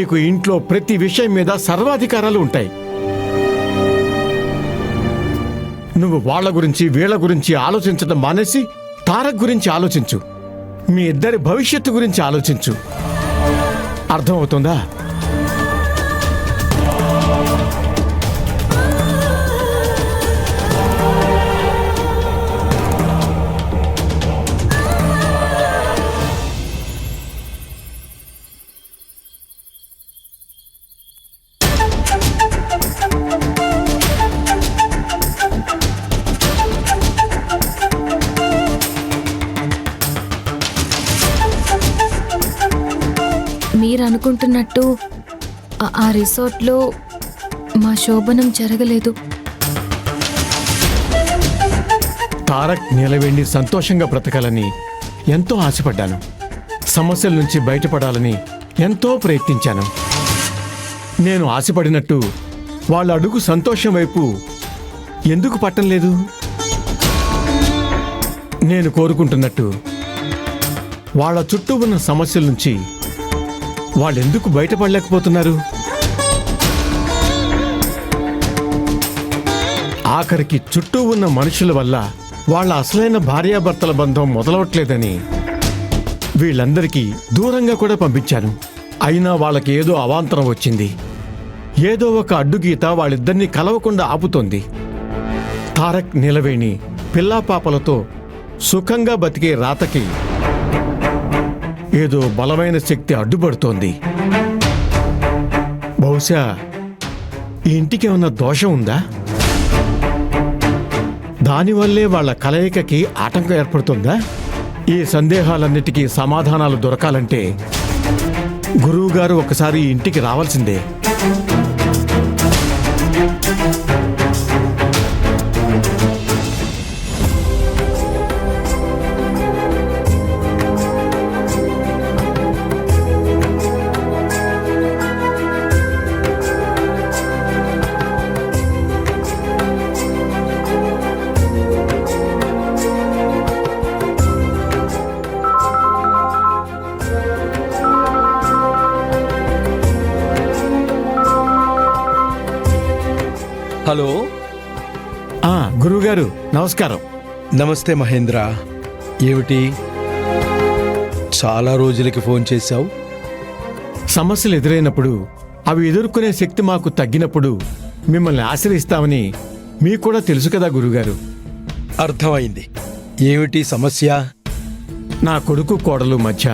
నీకు ఇంట్లో ప్రతి విషయం మీద సర్వాధికారాలు ఉంటాయి. నువ్వు వాళ్ళ గురించి వీళ్ళ గురించి ఆలోచించడం మానేసి తారక్ గురించి ఆలోచించు. మీ ఇద్దరి భవిష్యత్తు గురించి ఆలోచించు. అర్థమవుతుందా? మీరు అనుకుంటున్నట్టు ఆ రిసార్ట్లో మా శోభనం జరగలేదు. తారక్ నీలవేణి సంతోషంగా బ్రతకాలని ఎంతో ఆశపడ్డాను. సమస్యల నుంచి బయటపడాలని ఎంతో ప్రయత్నించాను. నేను ఆశపడినట్టు వాళ్ళ అడుగు సంతోషం వైపు ఎందుకు పట్టం లేదు? నేను కోరుకుంటున్నట్టు వాళ్ళ చుట్టూ ఉన్న సమస్యల నుంచి వాళ్ళెందుకు బయటపడలేకపోతున్నారు? ఆఖరికి చుట్టూ ఉన్న మనుషుల వల్ల వాళ్ళ అసలైన భార్యాభర్తల బంధం మొదలవట్లేదని వీళ్ళందరికీ దూరంగా కూడా పంపించాను. అయినా వాళ్ళకి ఏదో అవాంతరం వచ్చింది. ఏదో ఒక అడ్డుగీత వాళ్ళిద్దరినీ కలవకుండా ఆపుతోంది. తారక్ నీలవేణి పిల్లాపాపలతో సుఖంగా బతికే రాతకి ఏదో బలమైన శక్తి అడ్డుపడుతోంది. బహుశా ఈ ఇంటికి ఏమన్నా దోషం ఉందా? దానివల్లే వాళ్ళ కలయికకి ఆటంకం ఏర్పడుతుందా? ఈ సందేహాలన్నిటికీ సమాధానాలు దొరకాలంటే గురువుగారు ఒకసారి ఈ ఇంటికి రావాల్సిందే. హలో. గురువుగారు నమస్కారం. నమస్తే మహేంద్ర. ఏమిటి చాలా రోజులకి ఫోన్ చేశావు? సమస్యలు ఎదురైనప్పుడు అవి ఎదుర్కొనే శక్తి మాకు తగ్గినప్పుడు మిమ్మల్ని ఆశ్రయిస్తామని మీకు కూడా తెలుసు కదా గురువుగారు. అర్థమైంది. ఏమిటి సమస్య? నా కొడుకు కోడలు మధ్య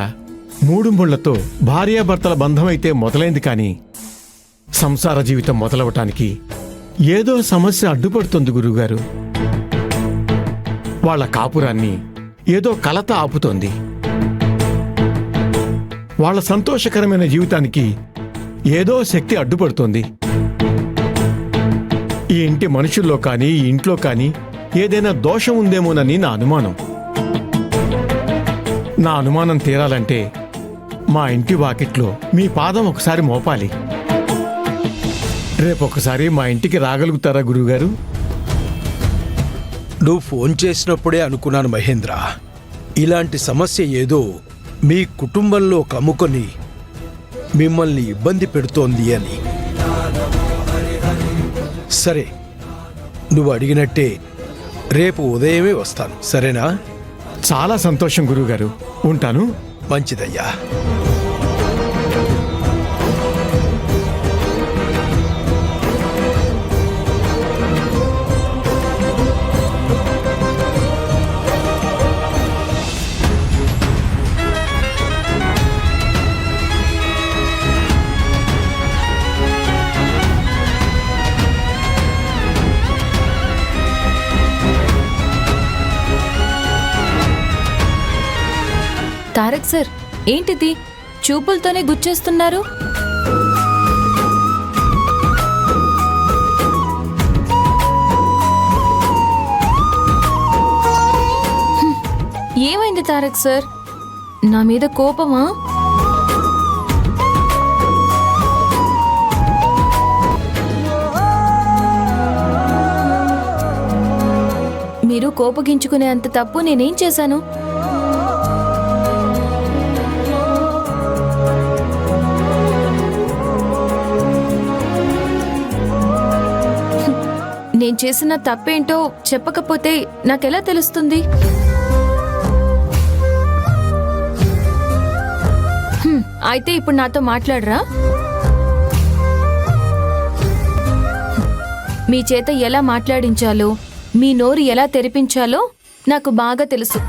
3 ముళ్లతో భార్యాభర్తల బంధమైతే మొదలైంది, కానీ సంసార జీవితం మొదలవటానికి ఏదో సమస్య అడ్డుపడుతుంది గురువుగారు. వాళ్ళ కాపురాన్ని ఏదో కలత ఆపుతోంది. వాళ్ళ సంతోషకరమైన జీవితానికి ఏదో శక్తి అడ్డుపడుతోంది. ఈ ఇంటి మనుషుల్లో కానీ ఈ ఇంట్లో కానీ ఏదైనా దోషం ఉందేమోనని నా అనుమానం. నా అనుమానం తీరాలంటే మా ఇంటి వాకిట్లో మీ పాదం ఒకసారి మోపాలి. రేపొకసారి మా ఇంటికి రాగలుగుతారా గురువుగారు? నువ్వు ఫోన్ చేసినప్పుడే అనుకున్నాను మహేంద్ర, ఇలాంటి సమస్య ఏదో మీ కుటుంబంలో కమ్ముకొని మిమ్మల్ని ఇబ్బంది పెడుతోంది అని. సరే, నువ్వు అడిగినట్టే రేపు ఉదయమే వస్తాను, సరేనా? చాలా సంతోషం గురువుగారు. ఉంటాను. మంచిదయ్యా. తారక్ సార్, ఏంటిది చూపులతోనే గుచ్చేస్తున్నారు? ఏమైంది తారక్ సార్? నా మీద కోపమా? మీరు కోపగించుకునే అంత తప్పు నేనేం చేశాను? చేసిన తప్పేంటో చెప్పకపోతే నాకెలా తెలుస్తుంది? అయితే ఇప్పుడు నాతో మాట్లాడరా? మీ చేత ఎలా మాట్లాడించాలో, మీ నోరు ఎలా తెరిపించాలో నాకు బాగా తెలుసు.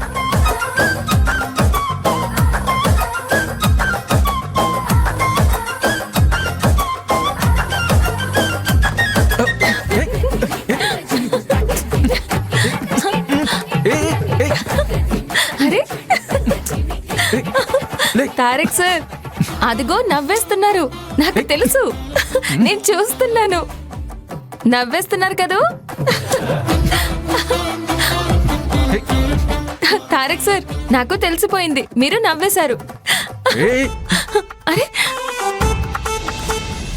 అరే తారక్ సార్, అదిగో నవ్వేస్తున్నారు. నాకు తెలుసు, నేను చూస్తున్నాను. నవ్వేస్తున్నారు కదూ? తారక్ సార్, నాకు తెలిసిపోయింది, మీరు నవ్వేశారు. అరే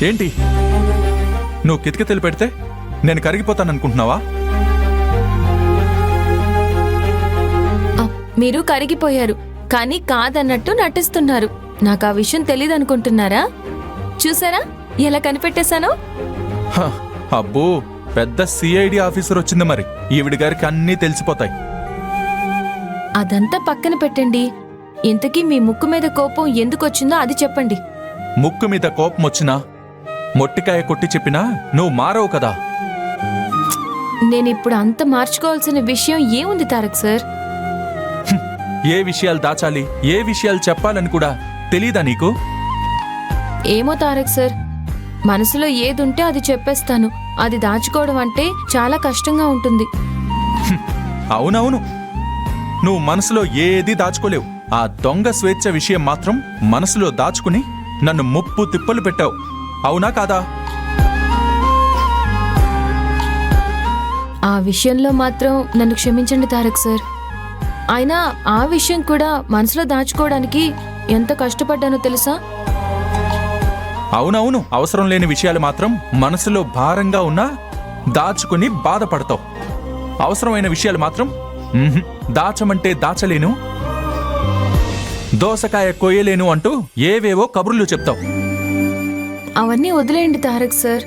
ఏంటి నువ్వు కితకితలు పెడితే నేను కరిగిపోతాననుకుంటున్నావా? మీరు కరిగిపోయారు, కానీ కాదన్నట్టు నటిస్తున్నారు. నాకు ఆ విషయం తెలీదు అనుకుంటున్నారా? చూసారా ఎలా కనిపెట్టేశానో? అబ్బో, పెద్ద సిఐడి ఆఫీసర్ వచ్చింది. మరి ఈవిడి గారికి అన్నీ తెలిసిపోతాయి. అదంతా పక్కన పెట్టండి. ఇంతకీ మీ ముక్కు మీద కోపం ఎందుకొచ్చిందో అది చెప్పండి. ముక్కు మీద కోపం వచ్చినా మొట్టికాయ కొట్టి చెప్పినా నువ్వు మారవు కదా. నేనిప్పుడు అంత మార్చుకోవాల్సిన విషయం ఏముంది తారక్ సార్? ఏ విషయాలు దాచాలి, ఏ విషయాలు చెప్పాలని కూడా తెలీదా నీకు? ఏమో తారక్ సార్, మనసులో ఏదుంటే అది చెప్పేస్తాను. అది దాచుకోవడం అంటే చాలా కష్టంగా ఉంటుంది. అవునవును, నువ్వు మనసులో ఏది దాచుకోలేవు. ఆ దొంగ స్వేచ్ఛ విషయం మాత్రం మనసులో దాచుకుని నన్ను ముప్పు తిప్పలు పెట్టావు. అవునా కాదా? ఆ విషయంలో మాత్రం నన్ను క్షమించండి తారక్ సార్. అయినా ఆ విషయం కూడా మనసులో దాచుకోవడానికి ఎంత కష్టపడ్డానో తెలుసా? అవునవును, అవసరం లేని విషయాలు మాత్రం మనసులో భారంగా ఉన్నా దాచుకుని బాధపడతావు. అవసరమైన విషయాలు మాత్రం దాచమంటే దాచలేను, దోసకాయ కొయ్యలేను అంటూ ఏవేవో కబుర్లు చెప్తావు. అవన్నీ వదిలేయండి తారక్ సార్.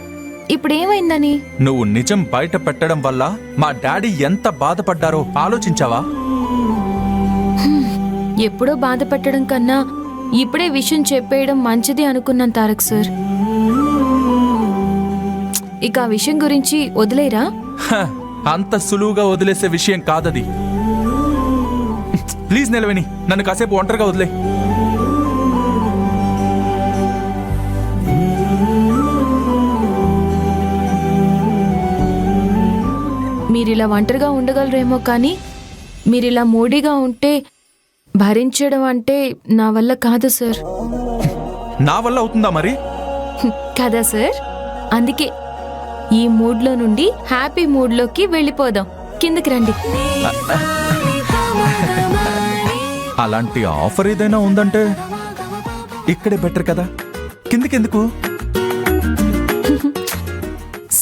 ఇప్పుడేమైందని? నువ్వు నిజం బయట పెట్టడం వల్ల మా డాడీ ఎంత బాధపడ్డారో ఆలోచించావా? ఎప్పుడో బాధ పెట్టడం కన్నా ఇప్పుడే విషయం చెప్పేయడం మంచిది అనుకున్నాను తారక్ సార్. ఇక ఆ విషయం గురించి వదిలేరా? అంత సులువుగా వదిలేసే విషయం కాదది. ప్లీజ్ నిలవేని, నన్ను కాసేపు ఒంటరిగా వదిలే. మీరిలా ఒంటరిగా ఉండగలరేమో, కానీ మీరిలా మూడీగా ఉంటే భరించడం అంటే నా వల్ల కాదు సార్. నా వల్ల అవుతుందా మరి? కదా సార్, అందుకే ఈ మూడ్లో నుండి హ్యాపీ మూడ్లోకి వెళ్ళిపోదాం. కిందకి రండి. అలాంటి ఆఫర్ ఏదైనా ఉందంటే ఇక్కడే బెటర్ కదా. కిందకెందుకు?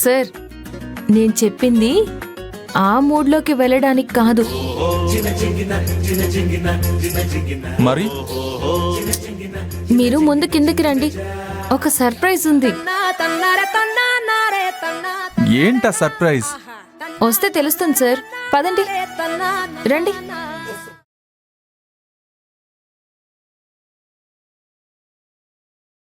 సార్, నేను చెప్పింది ఆ మూడ్లోకి వెళ్ళడానికి కాదు. మరి మీరు ముందు కిందకి రండి, ఒక సర్ప్రైజ్ ఉంది. ఏంటా సర్ప్రైజ్? వస్తే తెలుస్తుంది సార్. పదండి, రండి.